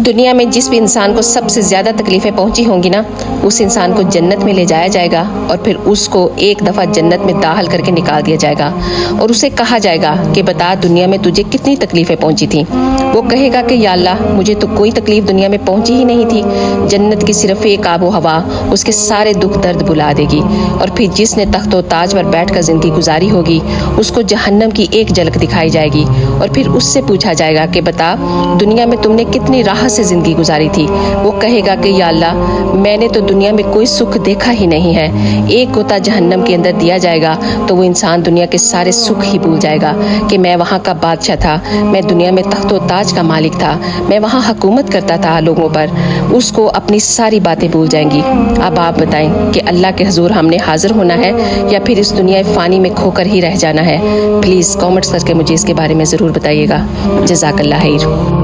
دنیا میں جس بھی انسان کو سب سے زیادہ تکلیفیں پہنچی ہوں گی نا، اس انسان کو جنت میں لے جایا جائے گا اور پھر اس کو ایک دفعہ جنت میں داخل کر کے نکال دیا جائے گا اور اسے کہا جائے گا کہ بتا دنیا میں تجھے کتنی تکلیفیں پہنچی تھیں۔ وہ کہے گا کہ یا اللہ مجھے تو کوئی تکلیف دنیا میں پہنچی ہی نہیں تھی، جنت کی صرف ایک آب و ہوا اس کے سارے دکھ درد بھلا دے گی، اور پھر جس نے تخت و تاج پر بیٹھ کر زندگی گزاری ہوگی اس کو جہنم کی ایک جھلک دکھائی جائے گی، اور پھر اس سے پوچھا جائے گا کہ بتا دنیا میں تم نے کتنی راحت سے زندگی گزاری تھی۔ وہ کہے گا کہ یا اللہ میں نے تو دنیا میں کوئی سکھ دیکھا ہی نہیں ہے۔ ایک غوطہ جہنم کے اندر دیا جائے گا تو وہ انسان دنیا کے سارے سکھ ہی بھول جائے گا کہ میں وہاں کا بادشاہ تھا، میں دنیا میں تخت و تاج کا مالک تھا، میں وہاں حکومت کرتا تھا لوگوں پر۔ اس کو اپنی ساری باتیں بھول جائیں گی۔ اب آپ بتائیں کہ اللہ کے حضور ہم نے حاضر ہونا ہے یا پھر اس دنیا فانی میں کھو کر ہی رہ جانا ہے؟ پلیز کامنٹس کر کے مجھے اس کے بارے میں ضرور بتائیے گا۔ جزاک اللہ خیر۔